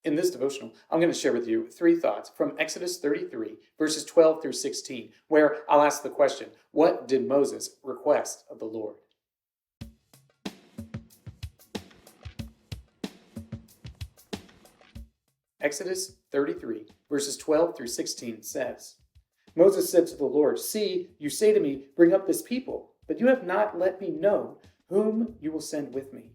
In this devotional, I'm going to share with you three thoughts from Exodus 33, verses 12 through 16, where I'll ask the question, what did Moses request of the Lord? Exodus 33, verses 12 through 16 says, Moses said to the Lord, "See, you say to me, bring up this people, but you have not let me know whom you will send with me.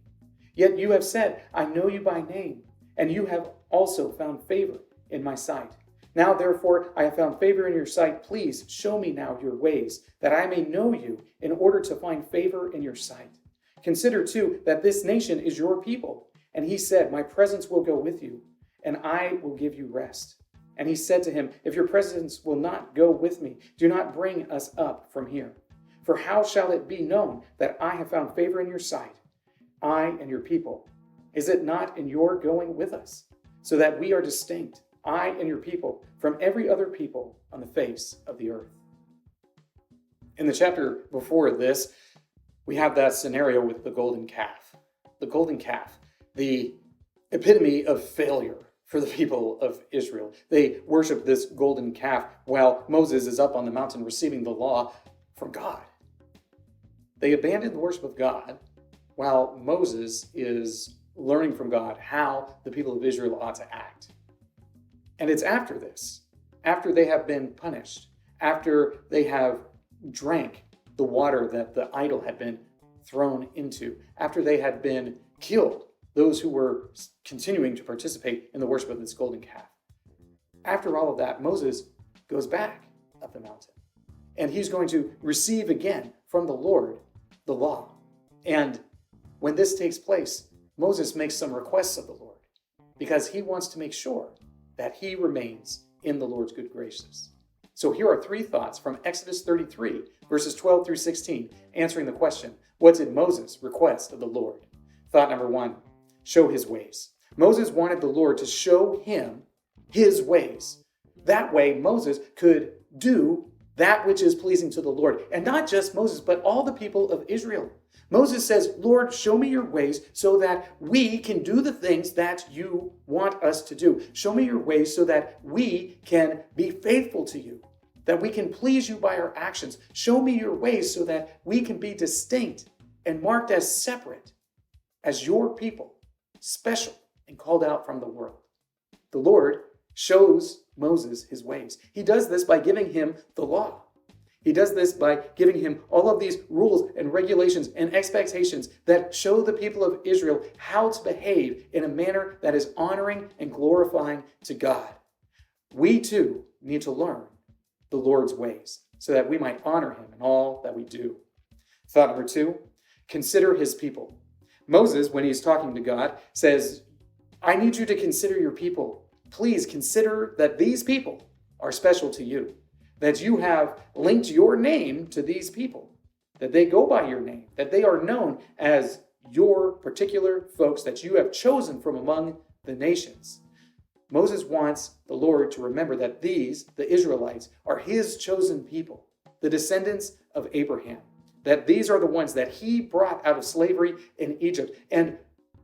Yet you have said, I know you by name, and you have also found favor in my sight. Now, therefore, I have found favor in your sight. Please show me now your ways, that I may know you in order to find favor in your sight. Consider, too, that this nation is your people." And he said, "My presence will go with you, and I will give you rest." And he said to him, "If your presence will not go with me, do not bring us up from here. For how shall it be known that I have found favor in your sight, I and your people? Is it not in your going with us, so that we are distinct, I and your people, from every other people on the face of the earth?" In the chapter before this, we have that scenario with the golden calf. The golden calf, the epitome of failure for the people of Israel. They worship this golden calf while Moses is up on the mountain receiving the law from God. They abandoned the worship of God while Moses is learning from God how the people of Israel ought to act. And it's after this, after they have been punished, after they have drank the water that the idol had been thrown into, after they had been killed, those who were continuing to participate in the worship of this golden calf. After all of that, Moses goes back up the mountain, and he's going to receive again from the Lord the law. And when this takes place, Moses makes some requests of the Lord because he wants to make sure that he remains in the Lord's good graces. So here are three thoughts from Exodus 33, verses 12 through 16, answering the question, what did Moses request of the Lord? Thought number one, show his ways. Moses wanted the Lord to show him his ways. That way, Moses could do that which is pleasing to the Lord. And not just Moses, but all the people of Israel. Moses says, "Lord, show me your ways so that we can do the things that you want us to do. Show me your ways so that we can be faithful to you, that we can please you by our actions. Show me your ways so that we can be distinct and marked as separate, as your people, special and called out from the world." The Lord shows Moses his ways. He does this by giving him the law. He does this by giving him all of these rules and regulations and expectations that show the people of Israel how to behave in a manner that is honoring and glorifying to God. We too need to learn the Lord's ways so that we might honor him in all that we do. Thought number two, consider his people. Moses, when he's talking to God, says, "I need you to consider your people. Please consider that these people are special to you, that you have linked your name to these people, that they go by your name, that they are known as your particular folks that you have chosen from among the nations." Moses wants the Lord to remember that these, the Israelites, are his chosen people, the descendants of Abraham, that these are the ones that he brought out of slavery in Egypt. And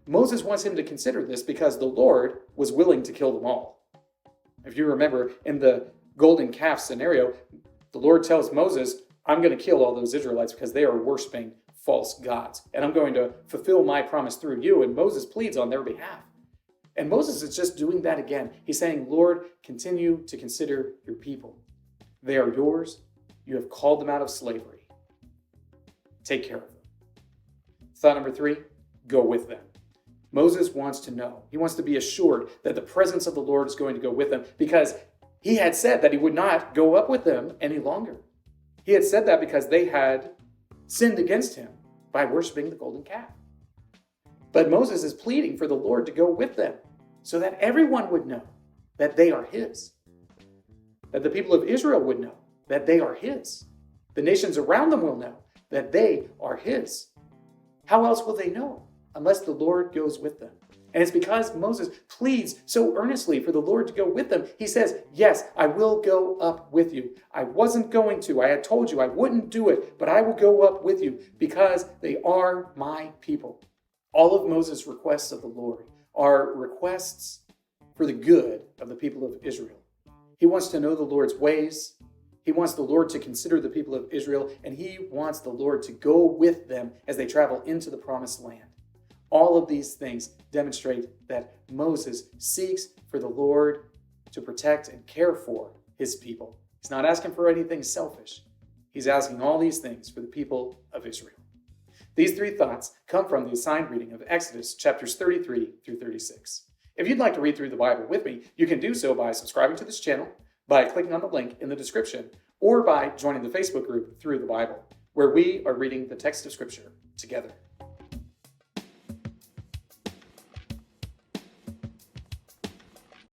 Moses wants him to consider this because the Lord was willing to kill them all. If you remember in the golden calf scenario, the Lord tells Moses, "I'm going to kill all those Israelites because they are worshiping false gods, and I'm going to fulfill my promise through you." And Moses pleads on their behalf. And Moses is just doing that again. He's saying, "Lord, continue to consider your people. They are yours. You have called them out of slavery. Take care of them." Thought number three, go with them. Moses wants to know. He wants to be assured that the presence of the Lord is going to go with them because he had said that he would not go up with them any longer. He had said that because they had sinned against him by worshiping the golden calf. But Moses is pleading for the Lord to go with them so that everyone would know that they are his. That the people of Israel would know that they are his. The nations around them will know that they are his. How else will they know unless the Lord goes with them? And it's because Moses pleads so earnestly for the Lord to go with them. He says, "Yes, I will go up with you. I wasn't going to. I had told you I wouldn't do it, but I will go up with you because they are my people." All of Moses' requests of the Lord are requests for the good of the people of Israel. He wants to know the Lord's ways. He wants the Lord to consider the people of Israel, and he wants the Lord to go with them as they travel into the promised land. All of these things demonstrate that Moses seeks for the Lord to protect and care for his people. He's not asking for anything selfish. He's asking all these things for the people of Israel. These three thoughts come from the assigned reading of Exodus chapters 33 through 36. If you'd like to read through the Bible with me, you can do so by subscribing to this channel, by clicking on the link in the description, or by joining the Facebook group Through the Bible, where we are reading the text of Scripture together.